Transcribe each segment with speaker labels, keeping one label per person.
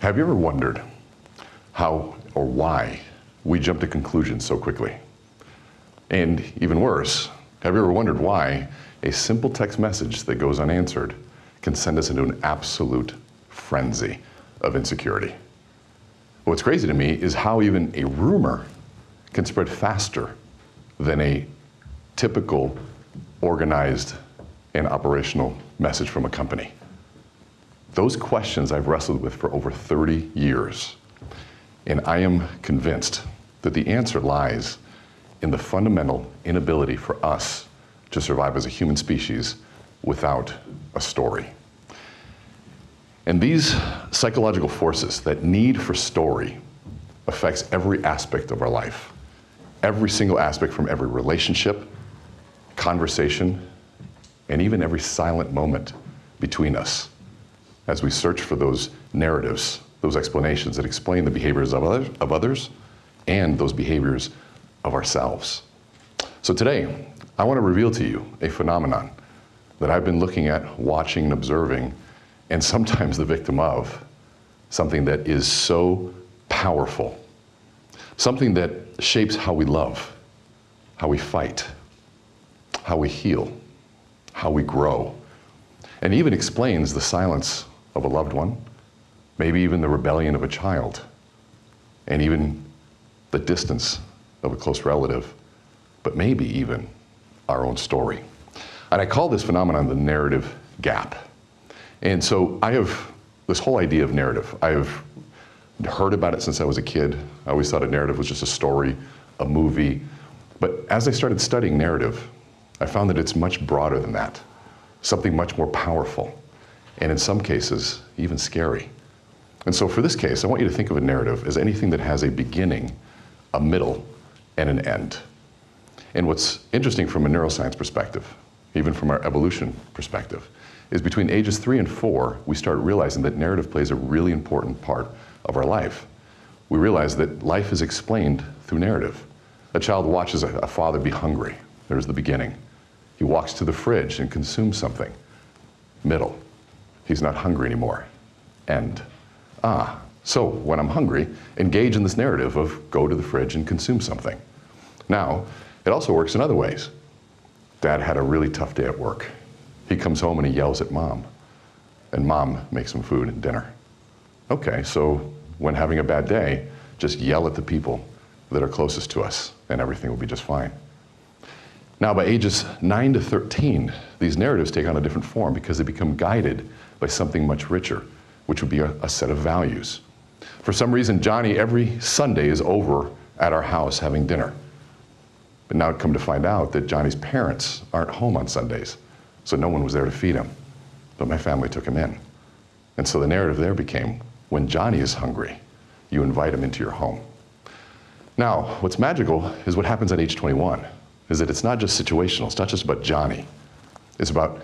Speaker 1: Have you ever wondered how or why we jump to conclusions so quickly? And even worse, have you ever wondered why a simple text message that goes unanswered can send us into an absolute frenzy of insecurity? What's crazy to me is how even a rumor can spread faster than a typical, organized, and operational message from a company. Those questions I've wrestled with for over 30 years, and I am convinced that the answer lies in the fundamental inability for us to survive as a human species without a story. And these psychological forces, that need for story, affects every aspect of our life. Every single aspect, from every relationship, conversation, and even every silent moment between us, as we search for those narratives, those explanations that explain the behaviors of others and those behaviors of ourselves. So today, I want to reveal to you a phenomenon that I've been looking at, watching and observing, and sometimes the victim of, something that is so powerful, something that shapes how we love, how we fight, how we heal, how we grow, and even explains the silence of a loved one, maybe even the rebellion of a child, and even the distance of a close relative, but maybe even our own story. And I call this phenomenon the narrative gap. And so I have this whole idea of narrative. I've heard about it since I was a kid. I always thought a narrative was just a story, a movie. But as I started studying narrative, I found that it's much broader than that, something much more powerful, and in some cases, even scary. And so for this case, I want you to think of a narrative as anything that has a beginning, a middle, and an end. And what's interesting from a neuroscience perspective, even from our evolution perspective, is between ages 3 and 4, we start realizing that narrative plays a really important part of our life. We realize that life is explained through narrative. A child watches a father be hungry. There's the beginning. He walks to the fridge and consumes something. Middle. He's not hungry anymore. End. So when I'm hungry, engage in this narrative of go to the fridge and consume something. Now, it also works in other ways. Dad had a really tough day at work. He comes home and he yells at mom, and mom makes him food and dinner. Okay, so when having a bad day, just yell at the people that are closest to us and everything will be just fine. Now, by ages 9 to 13, these narratives take on a different form because they become guided by something much richer, which would be a set of values. For some reason, Johnny every Sunday is over at our house having dinner. But now come to find out that Johnny's parents aren't home on Sundays, so no one was there to feed him. But my family took him in. And so the narrative there became, when Johnny is hungry, you invite him into your home. Now, what's magical is what happens at age 21, is that it's not just situational, it's not just about Johnny. It's about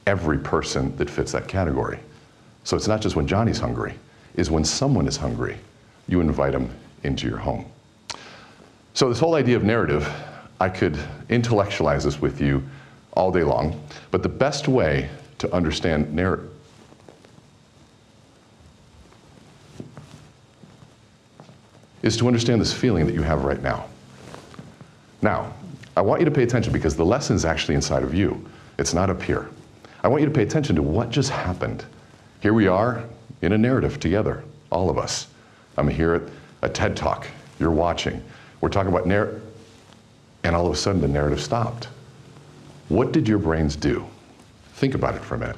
Speaker 1: every person that fits that category. So it's not just when Johnny's hungry, it's when someone is hungry, you invite them into your home. So this whole idea of narrative, I could intellectualize this with you all day long, but the best way to understand narrative is to understand this feeling that you have right now. Now, I want you to pay attention because the lesson is actually inside of you. It's not up here. I want you to pay attention to what just happened. Here we are in a narrative together, all of us. I'm here at a TED Talk. You're watching. We're talking about narrative, and all of a sudden the narrative stopped. What did your brains do? Think about it for a minute.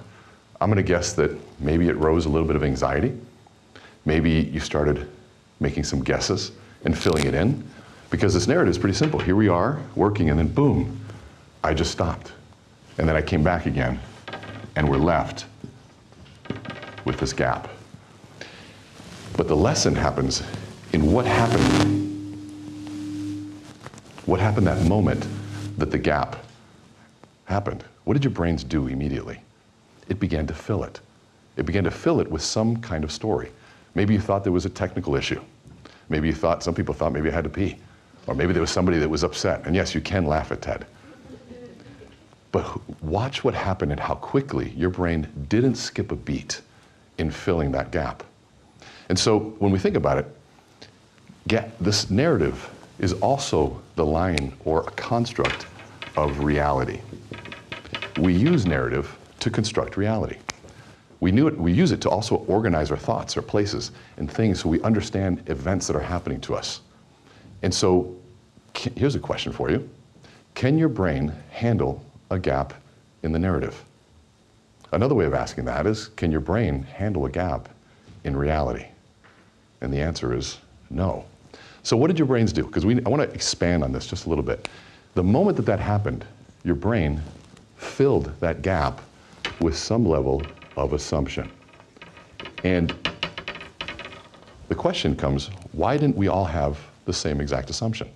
Speaker 1: I'm going to guess that maybe it rose a little bit of anxiety. Maybe you started making some guesses and filling it in, because this narrative is pretty simple. Here we are working, and then boom, I just stopped. And then I came back again, and we're left with this gap. But the lesson happens in what happened that moment that the gap happened. What did your brains do immediately? It began to fill it. It began to fill it with some kind of story. Maybe you thought there was a technical issue. Maybe you thought, some people thought maybe I had to pee. Or maybe there was somebody that was upset. And yes, you can laugh at TED. But watch what happened and how quickly your brain didn't skip a beat in filling that gap. And so when we think about it, this narrative is also the line or a construct of reality. We use narrative to construct reality. We use it to also organize our thoughts, our places, and things so we understand events that are happening to us. And so here's a question for you. Can your brain handle a gap in the narrative? Another way of asking that is, can your brain handle a gap in reality? And the answer is no. So what did your brains do? Because I want to expand on this just a little bit. The moment that happened, your brain filled that gap with some level of assumption. And the question comes, why didn't we all have the same exact assumption?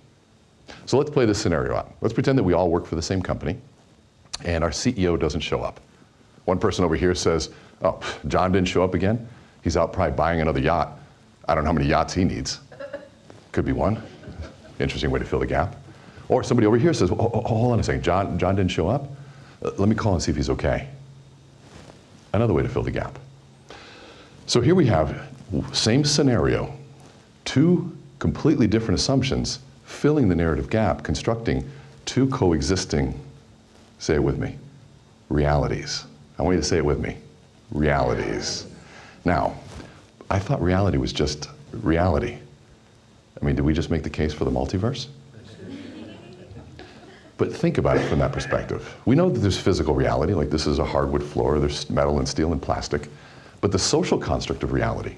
Speaker 1: So let's play this scenario out. Let's pretend that we all work for the same company and our CEO doesn't show up. One person over here says, oh, John didn't show up again? He's out probably buying another yacht. I don't know how many yachts he needs. Could be one. Interesting way to fill the gap. Or somebody over here says, oh, hold on a second, John didn't show up? Let me call and see if he's okay. Another way to fill the gap. So here we have, same scenario, two completely different assumptions filling the narrative gap, constructing two coexisting, say it with me, realities. I want you to say it with me, realities. Now, I thought reality was just reality. I mean, did we just make the case for the multiverse? But think about it from that perspective. We know that there's physical reality, like this is a hardwood floor, there's metal and steel and plastic, but the social construct of reality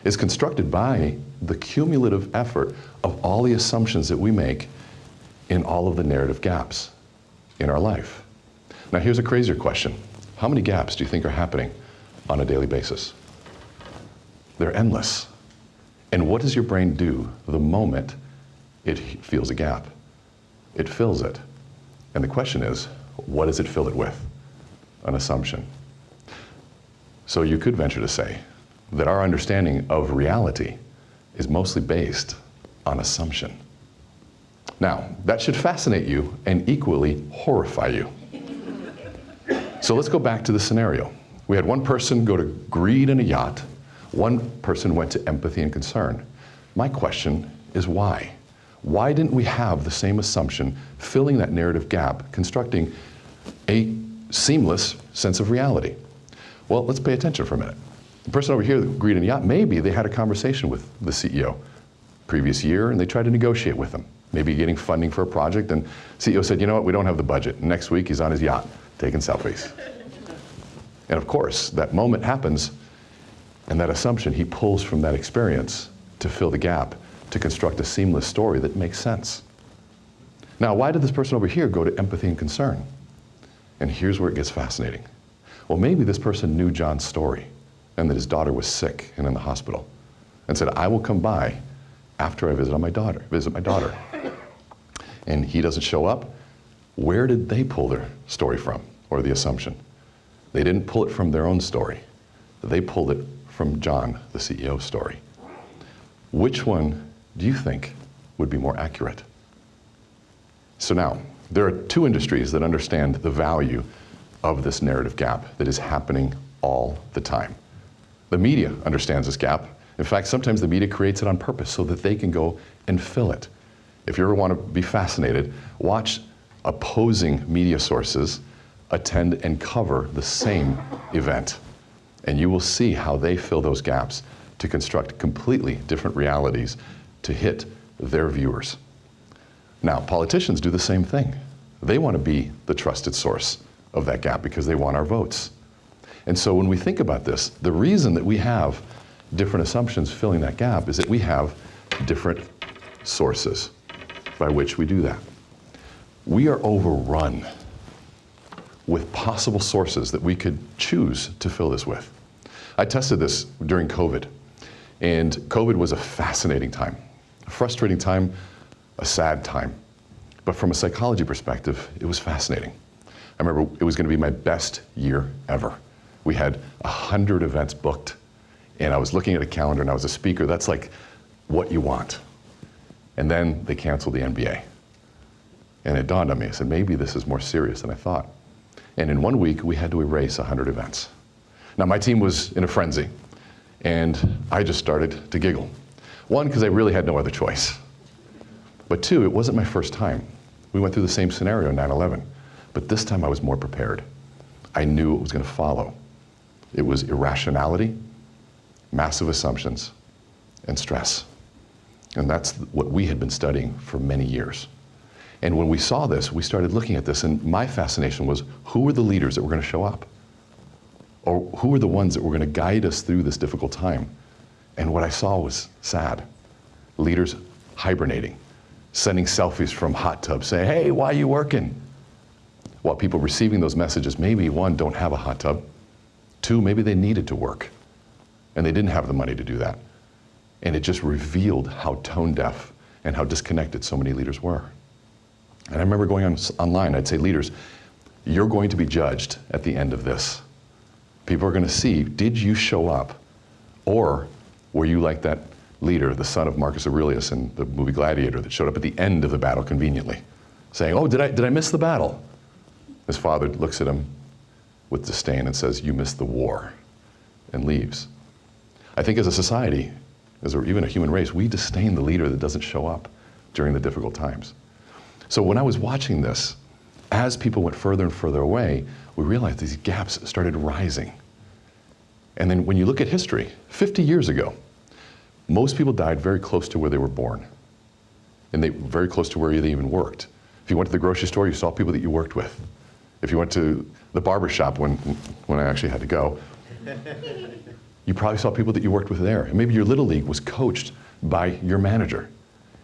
Speaker 1: is constructed by the cumulative effort of all the assumptions that we make in all of the narrative gaps in our life. Now here's a crazier question. How many gaps do you think are happening on a daily basis? They're endless. And what does your brain do the moment it feels a gap? It fills it. And the question is, what does it fill it with? An assumption. So you could venture to say that our understanding of reality is mostly based on assumption. Now, that should fascinate you and equally horrify you. So let's go back to the scenario. We had one person go to greed and a yacht. One person went to empathy and concern. My question is why? Why didn't we have the same assumption filling that narrative gap, constructing a seamless sense of reality? Well, let's pay attention for a minute. The person over here that agreed on a yacht, maybe they had a conversation with the CEO previous year and they tried to negotiate with him, maybe getting funding for a project, and CEO said, you know what, we don't have the budget. And next week he's on his yacht taking selfies. And of course, that moment happens and that assumption he pulls from that experience to fill the gap, to construct a seamless story that makes sense. Now, why did this person over here go to empathy and concern? And here's where it gets fascinating. Well, maybe this person knew John's story and that his daughter was sick and in the hospital and said, I will come by after I visit my daughter. And he doesn't show up. Where did they pull their story from, or the assumption? They didn't pull it from their own story. They pulled it from John, the CEO's story. Which one do you think would be more accurate? So now, there are two industries that understand the value of this narrative gap that is happening all the time. The media understands this gap. In fact, sometimes the media creates it on purpose so that they can go and fill it. If you ever want to be fascinated, watch opposing media sources attend and cover the same event. And you will see how they fill those gaps to construct completely different realities to hit their viewers. Now, politicians do the same thing. They want to be the trusted source of that gap because they want our votes. And so when we think about this, the reason that we have different assumptions filling that gap is that we have different sources by which we do that. We are overrun with possible sources that we could choose to fill this with. I tested this during COVID, and COVID was a fascinating time, a frustrating time, a sad time. But from a psychology perspective, it was fascinating. I remember it was going to be my best year ever. We had 100 events booked, and I was looking at a calendar and I was a speaker. That's like what you want. And then they canceled the NBA. And it dawned on me, I said, maybe this is more serious than I thought. And in 1 week, we had to erase 100 events. Now, my team was in a frenzy. And I just started to giggle. One, because I really had no other choice. But two, it wasn't my first time. We went through the same scenario in 9/11, but this time I was more prepared. I knew what was going to follow. It was irrationality, massive assumptions, and stress. And that's what we had been studying for many years. And when we saw this, we started looking at this, and my fascination was, who were the leaders that were going to show up? Or who were the ones that were going to guide us through this difficult time? And what I saw was sad. Leaders hibernating, sending selfies from hot tubs, saying, hey, why are you working? While people receiving those messages, maybe one, don't have a hot tub. Two, maybe they needed to work, and they didn't have the money to do that. And it just revealed how tone deaf and how disconnected so many leaders were. And I remember going online, I'd say, leaders, you're going to be judged at the end of this. People are going to see, did you show up? Or were you like that leader, the son of Marcus Aurelius in the movie Gladiator, that showed up at the end of the battle conveniently, saying, oh, did I miss the battle? His father looks at him with disdain and says, you missed the war, and leaves. I think as a society, even a human race, we disdain the leader that doesn't show up during the difficult times. So when I was watching this, as people went further and further away, we realized these gaps started rising. And then when you look at history, 50 years ago, most people died very close to where they were born. And they very close to where they even worked. If you went to the grocery store, you saw people that you worked with. If you went to the barber shop when I actually had to go, you probably saw people that you worked with there. And maybe your little league was coached by your manager.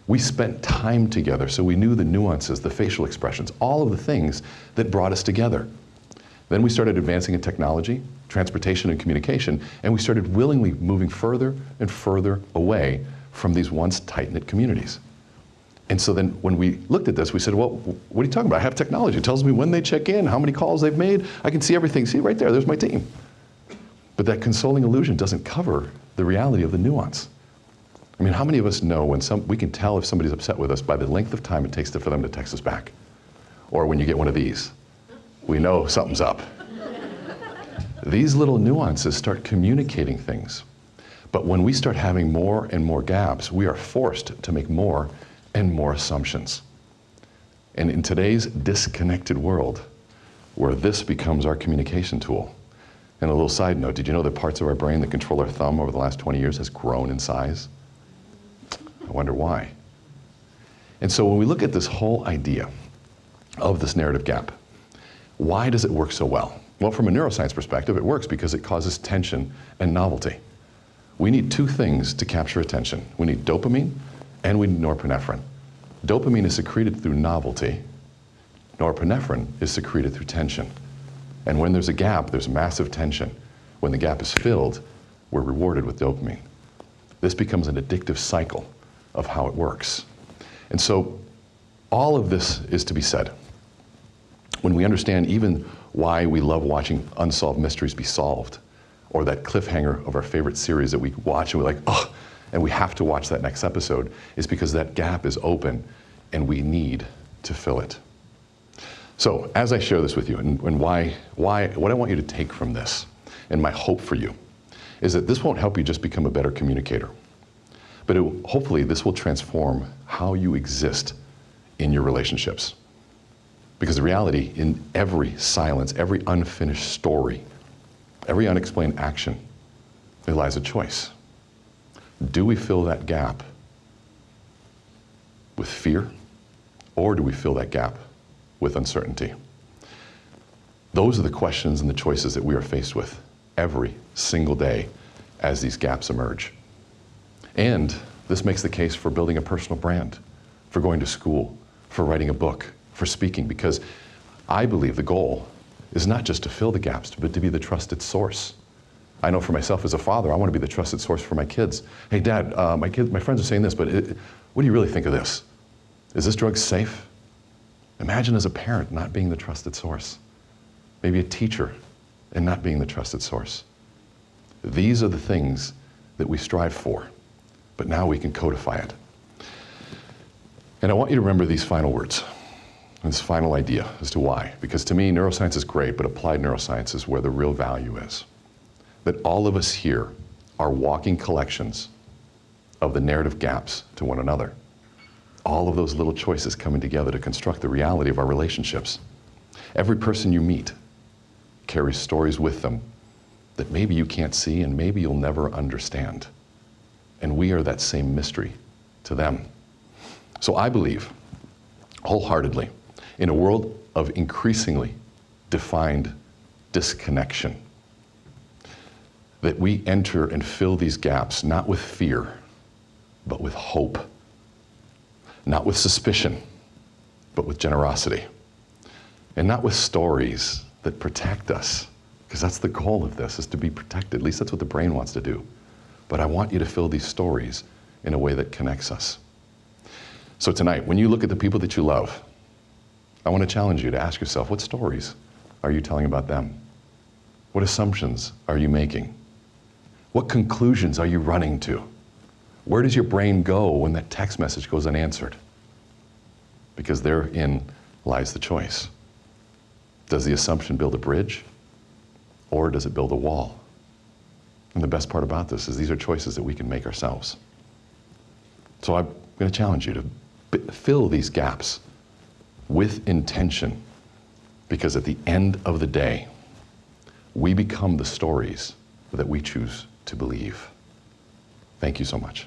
Speaker 1: We spent time together, so we knew the nuances, the facial expressions, all of the things that brought us together. Then we started advancing in technology, transportation, and communication, and we started willingly moving further and further away from these once tight-knit communities. And so then when we looked at this, we said, well, what are you talking about? I have technology. It tells me when they check in, how many calls they've made. I can see everything. See, right there, there's my team. But that consoling illusion doesn't cover the reality of the nuance. I mean, how many of us know when we can tell if somebody's upset with us by the length of time it takes for them to text us back? Or when you get one of these, we know something's up. These little nuances start communicating things. But when we start having more and more gaps, we are forced to make more and more assumptions. And in today's disconnected world, where this becomes our communication tool. And a little side note, did you know that parts of our brain that control our thumb over the last 20 years has grown in size? I wonder why. And so when we look at this whole idea of this narrative gap, why does it work so well? Well, from a neuroscience perspective, it works because it causes tension and novelty. We need two things to capture attention. We need dopamine and we need norepinephrine. Dopamine is secreted through novelty. Norepinephrine is secreted through tension. And when there's a gap, there's massive tension. When the gap is filled, we're rewarded with dopamine. This becomes an addictive cycle of how it works. And so all of this is to be said. When we understand even why we love watching unsolved mysteries be solved, or that cliffhanger of our favorite series that we watch and we're like, oh, and we have to watch that next episode, is because that gap is open and we need to fill it. So as I share this with you, and what I want you to take from this, and my hope for you, is that this won't help you just become a better communicator, but hopefully this will transform how you exist in your relationships. Because the reality, in every silence, every unfinished story, every unexplained action, there lies a choice. Do we fill that gap with fear, or do we fill that gap with uncertainty? Those are the questions and the choices that we are faced with every single day as these gaps emerge. And this makes the case for building a personal brand, for going to school, for writing a book, for speaking, because I believe the goal is not just to fill the gaps, but to be the trusted source. I know for myself as a father, I want to be the trusted source for my kids. Hey, Dad, my friends are saying this, but what do you really think of this? Is this drug safe? Imagine as a parent not being the trusted source. Maybe a teacher and not being the trusted source. These are the things that we strive for, but now we can codify it. And I want you to remember these final words, this final idea as to why. Because to me, neuroscience is great, but applied neuroscience is where the real value is. That all of us here are walking collections of the narrative gaps to one another. All of those little choices coming together to construct the reality of our relationships. Every person you meet carries stories with them that maybe you can't see and maybe you'll never understand. And we are that same mystery to them. So I believe wholeheartedly in a world of increasingly defined disconnection, that we enter and fill these gaps not with fear, but with hope. Not with suspicion, but with generosity. And not with stories that protect us, because that's the goal of this, is to be protected. At least that's what the brain wants to do. But I want you to fill these stories in a way that connects us. So tonight, when you look at the people that you love, I want to challenge you to ask yourself, what stories are you telling about them? What assumptions are you making? What conclusions are you running to? Where does your brain go when that text message goes unanswered? Because therein lies the choice. Does the assumption build a bridge, or does it build a wall? And the best part about this is these are choices that we can make ourselves. So I'm going to challenge you to fill these gaps with intention, because at the end of the day, we become the stories that we choose to believe. Thank you so much.